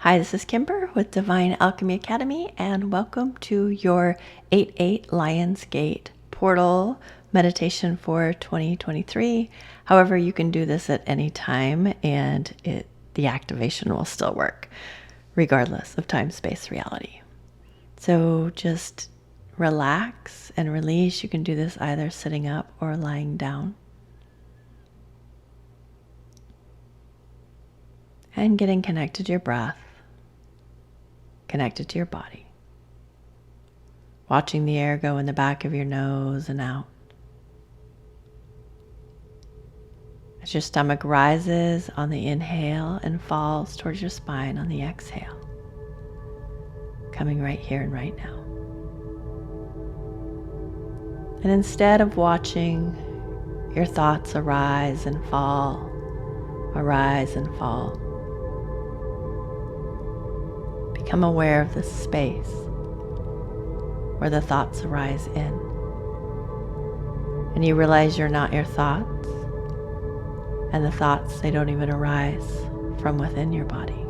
Hi, this is Kimber with Divine Alchemy Academy, and welcome to your 8-8 Lionsgate portal meditation for 2023. However, you can do this at any time, and the activation will still work, regardless of time, space, reality. So just relax and release. You can do this either sitting up or lying down. And getting connected to your breath, connected to your body. Watching the air go in the back of your nose and out. As your stomach rises on the inhale and falls towards your spine on the exhale. Coming right here and right now. And instead of watching your thoughts arise and fall, become aware of the space where the thoughts arise in. And you realize you're not your thoughts, and the thoughts, they don't even arise from within your body.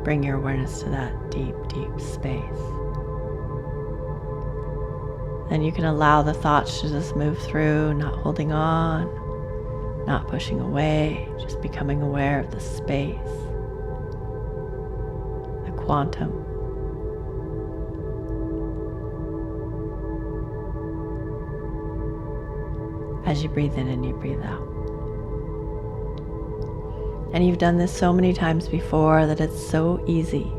Bring your awareness to that deep, deep space. And you can allow the thoughts to just move through, not holding on, not pushing away, just becoming aware of the space, the quantum. As you breathe in and you breathe out. And you've done this so many times before that it's so easy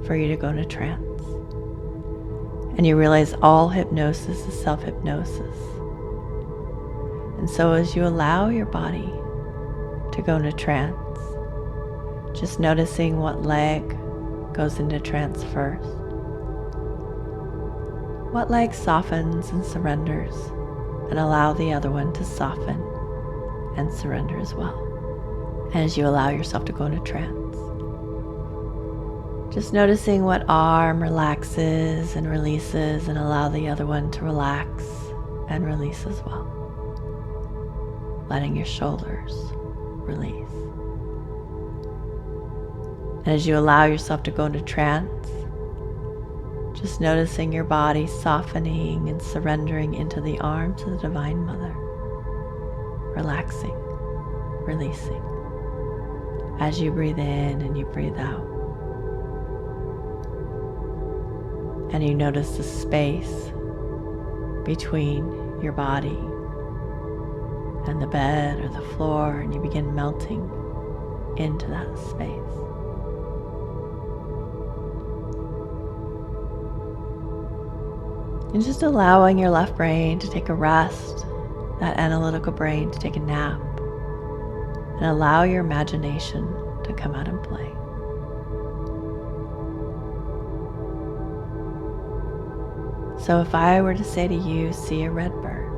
for you to go into trance. And you realize all hypnosis is self-hypnosis. And so as you allow your body to go into trance, just noticing what leg goes into trance first. What leg softens and surrenders, and allow the other one to soften and surrender as well. And as you allow yourself to go into trance, just noticing what arm relaxes and releases, and allow the other one to relax and release as well. Letting your shoulders release. And as you allow yourself to go into trance, just noticing your body softening and surrendering into the arms of the Divine Mother. Relaxing, releasing. As you breathe in and you breathe out. And you notice the space between your body and the bed or the floor, and you begin melting into that space. And just allowing your left brain to take a rest, that analytical brain to take a nap, and allow your imagination to come out and play. So if I were to say to you, see a red bird,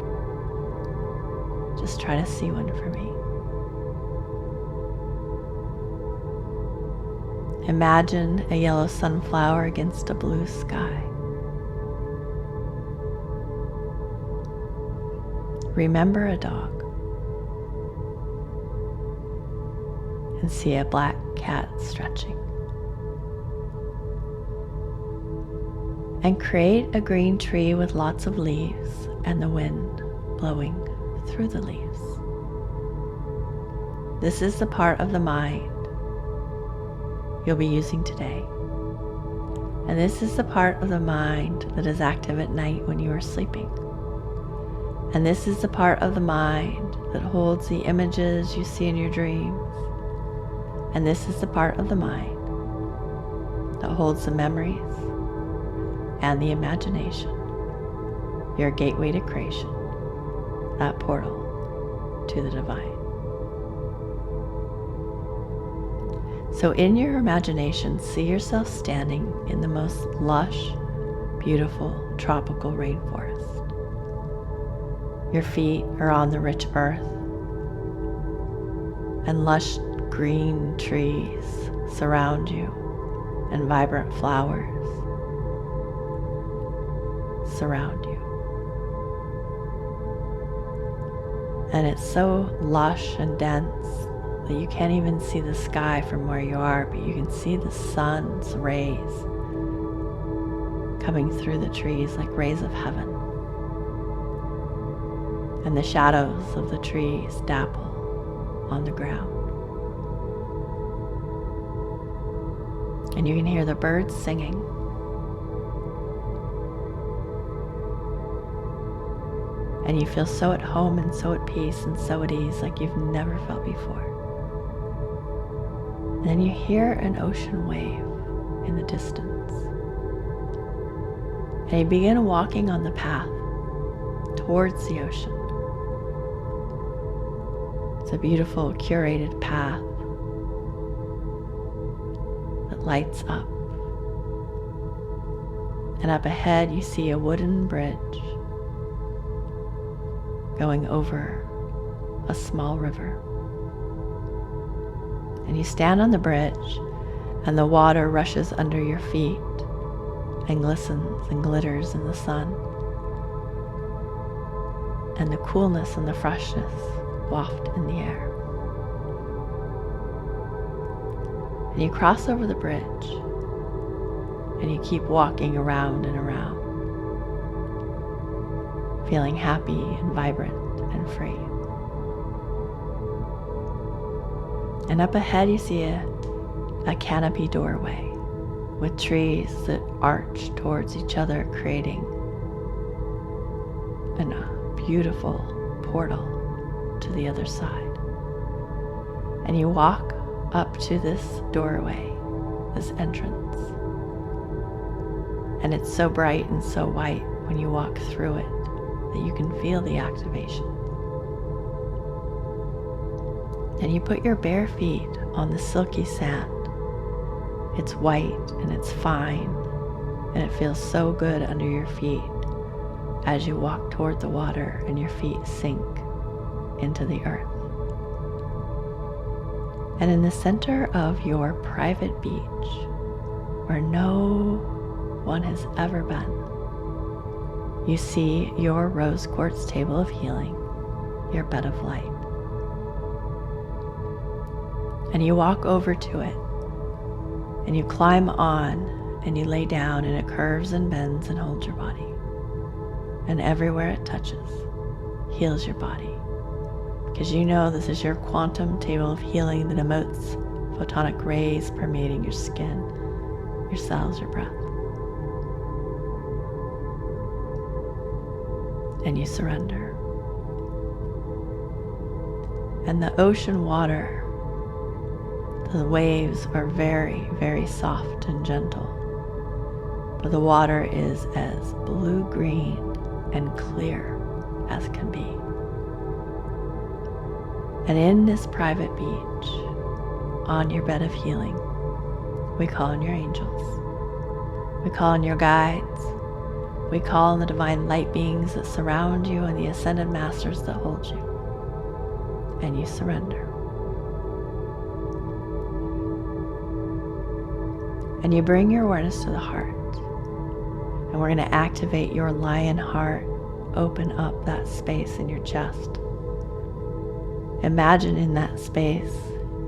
just try to see one for me. Imagine a yellow sunflower against a blue sky. Remember a dog. And see a black cat stretching. And create a green tree with lots of leaves and the wind blowing through the leaves. This is the part of the mind you'll be using today. And this is the part of the mind that is active at night when you are sleeping. And this is the part of the mind that holds the images you see in your dreams. And this is the part of the mind that holds the memories and the imagination, your gateway to creation, that portal to the divine. So in your imagination, see yourself standing in the most lush, beautiful, tropical rainforest. Your feet are on the rich earth, and lush green trees surround you, and vibrant flowers surround you. And it's so lush and dense that you can't even see the sky from where you are, but you can see the sun's rays coming through the trees like rays of heaven. And the shadows of the trees dapple on the ground. And you can hear the birds singing. And you feel so at home and so at peace and so at ease like you've never felt before. And then you hear an ocean wave in the distance. And you begin walking on the path towards the ocean. It's a beautiful, curated path that lights up. And up ahead you see a wooden bridge going over a small river. And you stand on the bridge, and the water rushes under your feet and glistens and glitters in the sun. And the coolness and the freshness waft in the air. And you cross over the bridge, and you keep walking around and around, feeling happy and vibrant and free. And up ahead you see a canopy doorway with trees that arch towards each other, creating a beautiful portal to the other side. And you walk up to this doorway, this entrance. And it's so bright and so white when you walk through it that you can feel the activation. And you put your bare feet on the silky sand. It's white and it's fine, and it feels so good under your feet as you walk toward the water and your feet sink into the earth. And in the center of your private beach, where no one has ever been, you see your rose quartz table of healing, your bed of light. And you walk over to it, and you climb on, and you lay down, and it curves and bends and holds your body. And everywhere it touches, heals your body. Because you know this is your quantum table of healing that emotes photonic rays permeating your skin, your cells, your breath. And you surrender. And the ocean water, the waves are very, very soft and gentle, but the water is as blue-green and clear as can be. And in this private beach, on your bed of healing, we call on your angels. We call on your guides. We call on the divine light beings that surround you and the ascended masters that hold you. And you surrender. And you bring your awareness to the heart. And we're going to activate your lion heart. Open up that space in your chest. Imagine in that space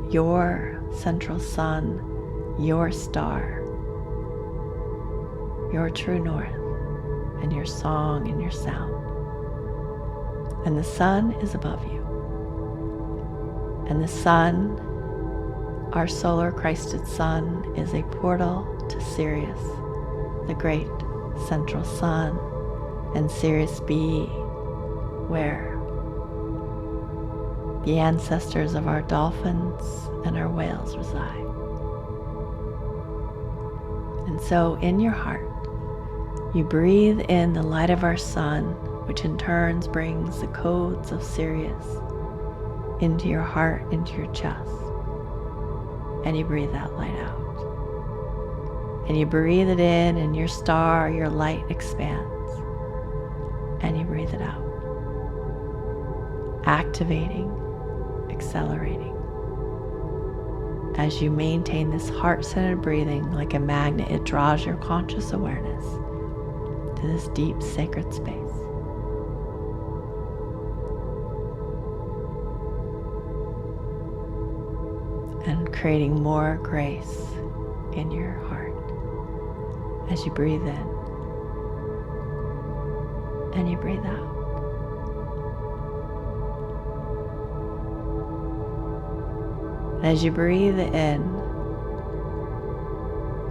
your central sun, your star, your true north, and your song and your sound. And the sun is above you. And the sun, our solar Christed sun, is a portal to Sirius, the great central sun, and Sirius B, where the ancestors of our dolphins and our whales reside. And so in your heart, you breathe in the light of our sun, which in turn brings the codes of Sirius into your heart, into your chest. And you breathe that light out. And you breathe it in, and your star, your light expands. And you breathe it out. Activating, accelerating. As you maintain this heart-centered breathing like a magnet, it draws your conscious awareness to this deep sacred space. and creating more grace in your heart as you breathe in and you breathe out. And as you breathe in,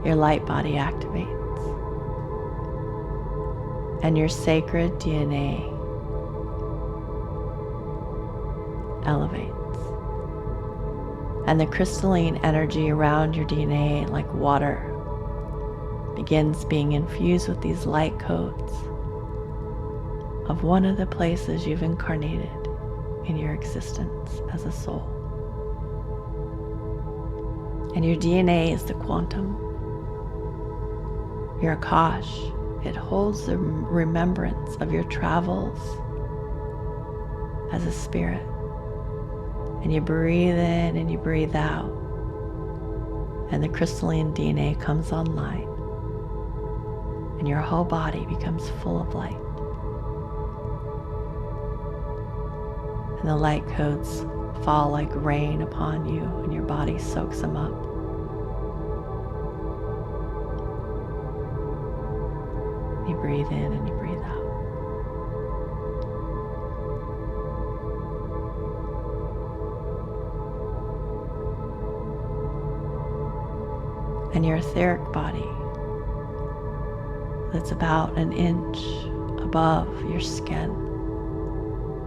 your light body activates and your sacred DNA elevates. And the crystalline energy around your DNA, like water, begins being infused with these light codes of one of the places you've incarnated in your existence as a soul. And your DNA is the quantum. Your Akash, it holds the remembrance of your travels as a spirit. And you breathe in and you breathe out, and the crystalline DNA comes online, and your whole body becomes full of light. And the light codes fall like rain upon you, and your body soaks them up. You breathe in and you breathe out. And your etheric body, that's about an inch above your skin,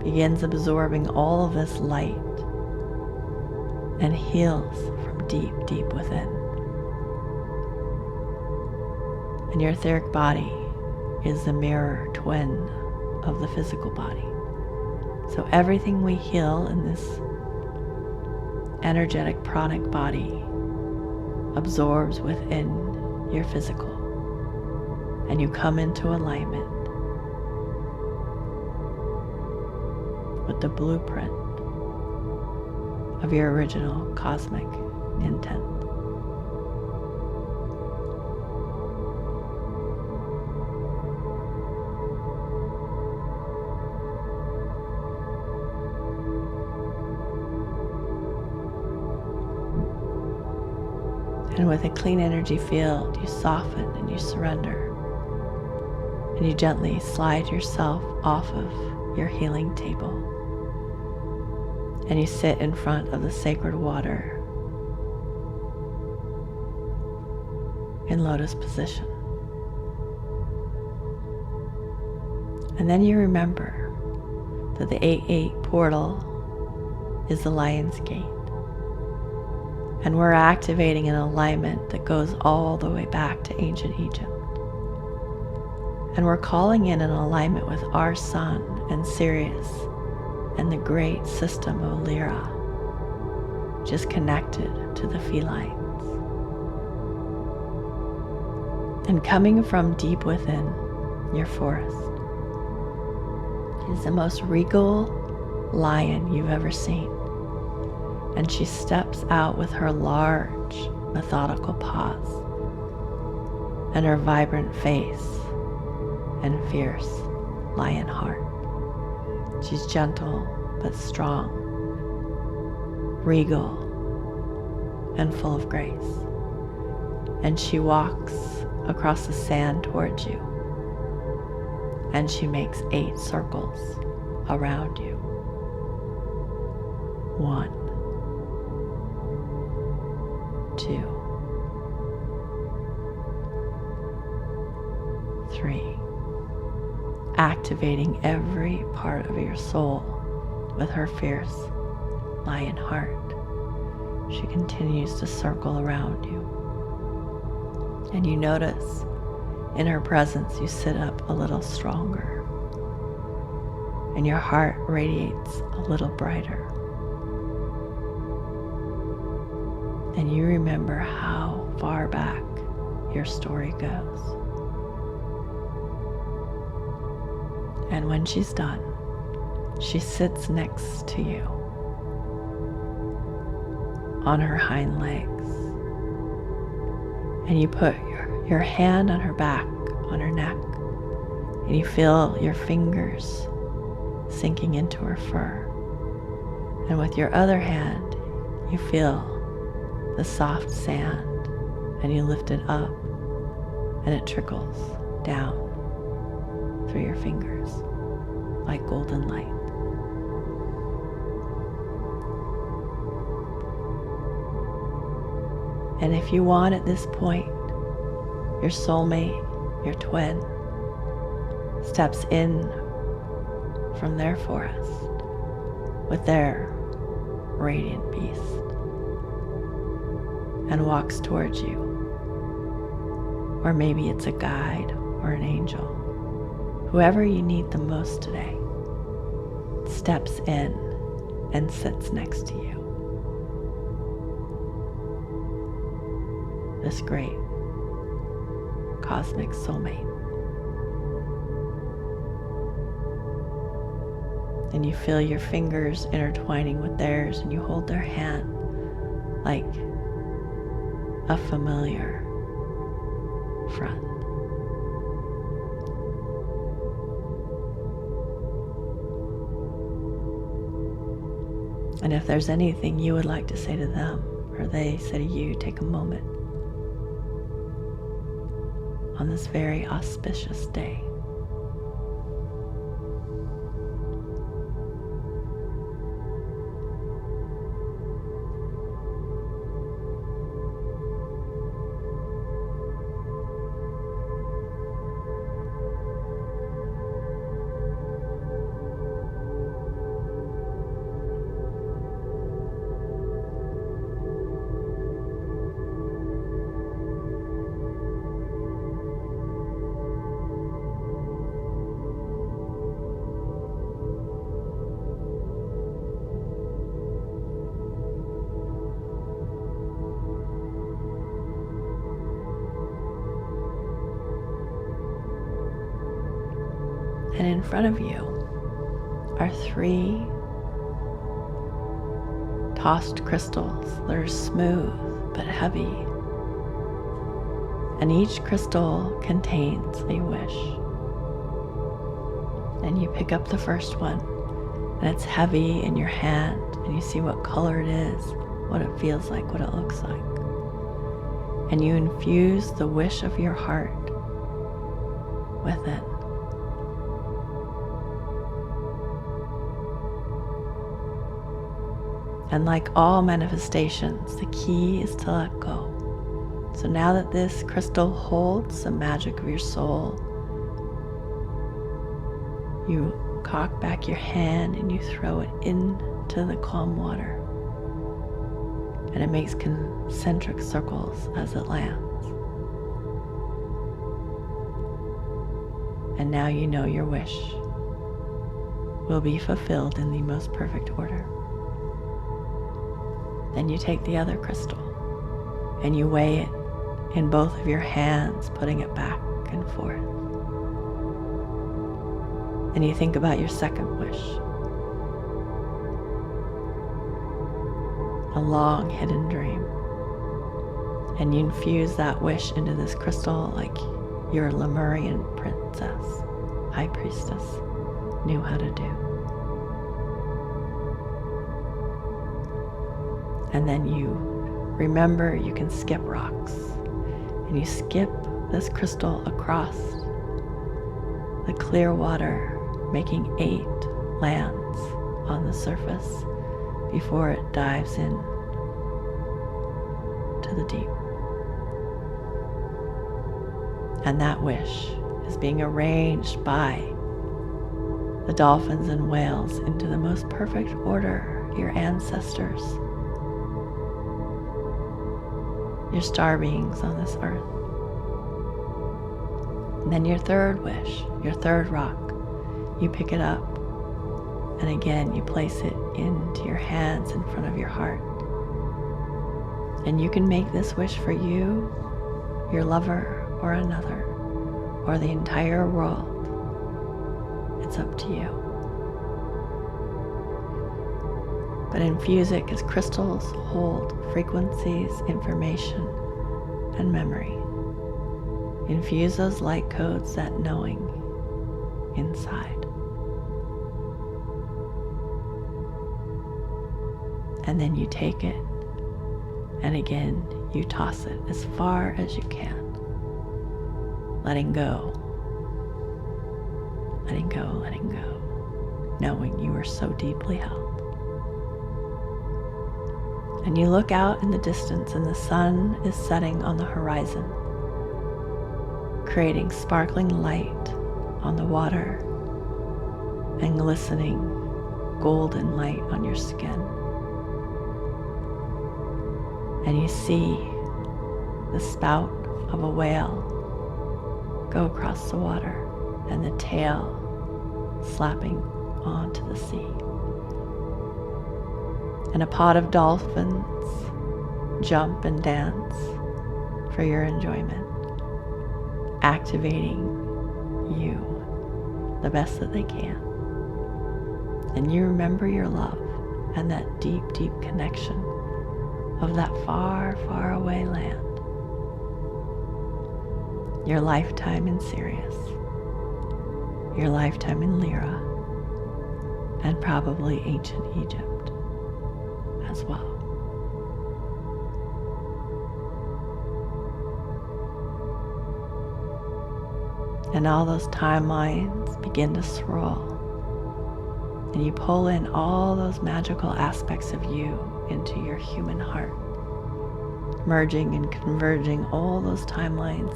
begins absorbing all of this light and heals from deep, deep within. And your etheric body is the mirror twin of the physical body. So everything we heal in this energetic pranic body absorbs within your physical, and you come into alignment with the blueprint of your original cosmic intent. And with a clean energy field, you soften and you surrender. And you gently slide yourself off of your healing table. And you sit in front of the sacred water in lotus position. And then you remember that the 8-8 portal is the Lion's Gate. And we're activating an alignment that goes all the way back to ancient Egypt. And we're calling in an alignment with our sun and Sirius and the great system of Lyra, just connected to the felines. And coming from deep within your forest is the most regal lion you've ever seen. And she steps out with her large, methodical paws and her vibrant face and fierce lion heart. She's gentle but strong, regal and full of grace. And she walks across the sand towards you, and she makes 8 circles around you. 1, 2, 3, activating every part of your soul with her fierce lion heart. She continues to circle around you. And you notice in her presence you sit up a little stronger, and your heart radiates a little brighter. And you remember how far back your story goes. And when she's done, she sits next to you on her hind legs. And you put your hand on her back, on her neck, and you feel your fingers sinking into her fur. And with your other hand, you feel the soft sand, and you lift it up, and it trickles down through your fingers like golden light. And if you want at this point, your soulmate, your twin, steps in from their forest with their radiant beast and walks towards you. Or maybe it's a guide or an angel. Whoever you need the most today steps in and sits next to you. This great cosmic soulmate. And you feel your fingers intertwining with theirs, and you hold their hand like a familiar friend. And if there's anything you would like to say to them, or they say to you, take a moment on this very auspicious day. And in front of you are 3 tossed crystals that are smooth but heavy. And each crystal contains a wish. And you pick up the first one, and it's heavy in your hand, and you see what color it is, what it feels like, what it looks like. And you infuse the wish of your heart with it. And like all manifestations, the key is to let go. So now that this crystal holds the magic of your soul, you cock back your hand and you throw it into the calm water. And it makes concentric circles as it lands. And now you know your wish will be fulfilled in the most perfect order. Then you take the other crystal and you weigh it in both of your hands, putting it back and forth. And you think about your second wish, a long hidden dream. And you infuse that wish into this crystal like your Lemurian princess, high priestess, knew how to do. And then you remember you can skip rocks. And you skip this crystal across the clear water, making 8 lands on the surface before it dives in to the deep. And that wish is being arranged by the dolphins and whales into the most perfect order, your ancestors, your star beings on this earth. And then your third wish, your third rock, you pick it up and again you place it into your hands in front of your heart. And you can make this wish for you, your lover, or another, or the entire world. It's up to you. But infuse it because crystals hold frequencies, information, and memory. Infuse those light codes, that knowing inside. And then you take it And again, you toss it as far as you can. Letting go. Letting go, letting go. Knowing you are so deeply held. And you look out in the distance and the sun is setting on the horizon, creating sparkling light on the water and glistening golden light on your skin. And you see the spout of a whale go across the water and the tail slapping onto the sea. And a pod of dolphins jump and dance for your enjoyment, activating you the best that they can. And you remember your love and that deep, deep connection of that far, far away land. Your lifetime in Sirius, your lifetime in Lyra, and probably ancient Egypt as well. And all those timelines begin to swirl, and you pull in all those magical aspects of you into your human heart, merging and converging all those timelines,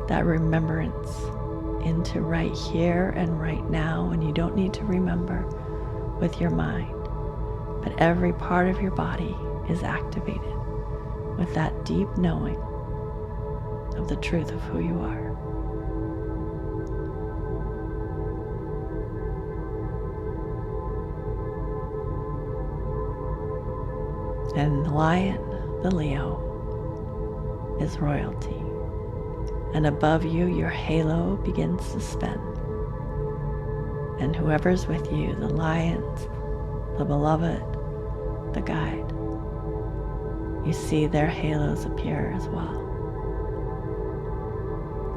that remembrance into right here and right now. And you don't need to remember with your mind, but every part of your body is activated with that deep knowing of the truth of who you are. And the lion, the Leo, is royalty. And above you, your halo begins to spin. And whoever's with you, the lions, the beloved, the guide, you see their halos appear as well.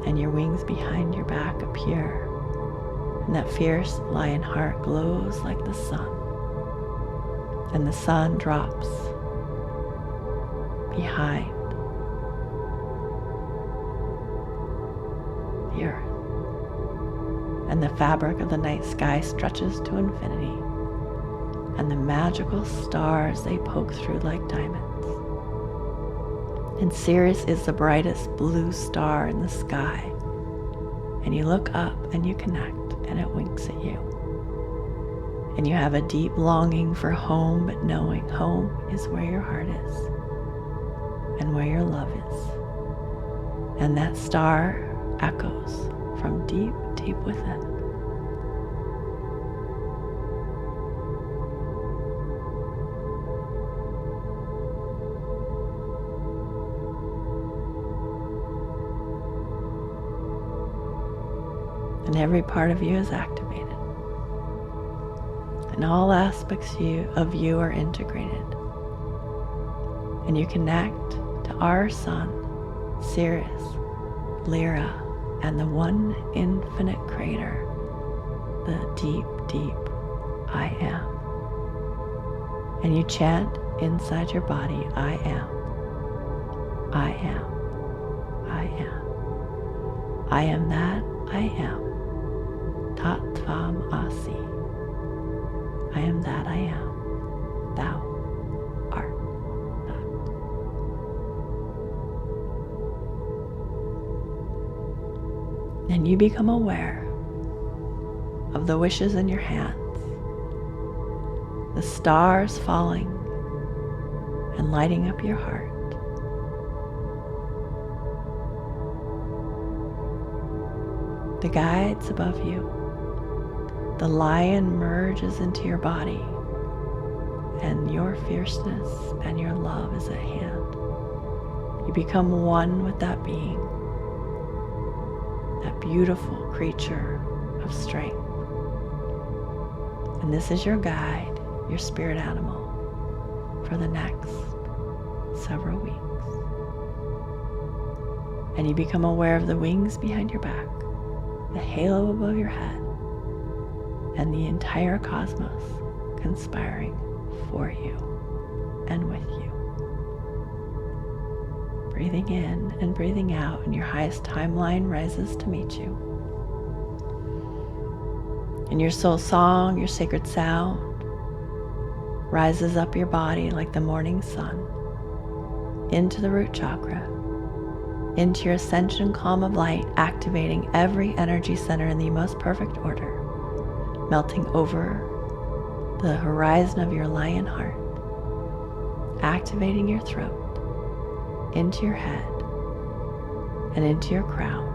And your wings behind your back appear. And that fierce lion heart glows like the sun. And the sun drops behind the earth. And the fabric of the night sky stretches to infinity. And the magical stars, they poke through like diamonds. And Sirius is the brightest blue star in the sky. And you look up and you connect, and it winks at you. And you have a deep longing for home, but knowing home is where your heart is and where your love is. And that star echoes from deep, deep within. And every part of you is activated. And all aspects of you are integrated. And you connect to our sun, Sirius, Lyra, and the one infinite creator, the deep, deep I am. And you chant inside your body, I am, I am, I am. I am that I am. Tat Tvam Asi. I am that I am. Thou art that. And you become aware of the wishes in your hands, the stars falling and lighting up your heart. The guides above you. The lion merges into your body, and your fierceness and your love is at hand. You become one with that being, that beautiful creature of strength. And this is your guide, your spirit animal, for the next several weeks. And you become aware of the wings behind your back, the halo above your head, and the entire cosmos conspiring for you and with you. Breathing in and breathing out, and your highest timeline rises to meet you. And your soul song, your sacred sound, rises up your body like the morning sun, into the root chakra, into your ascension column of light, activating every energy center in the most perfect order, melting over the horizon of your lion heart, activating your throat, into your head, and into your crown,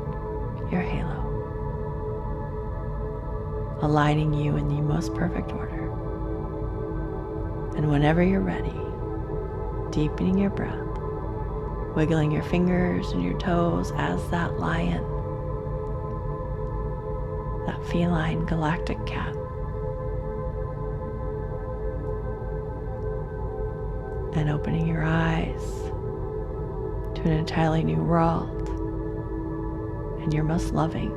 your halo, aligning you in the most perfect order. And whenever you're ready, deepening your breath, wiggling your fingers and your toes as that lion, that feline galactic cat, and opening your eyes to an entirely new world and your most loving,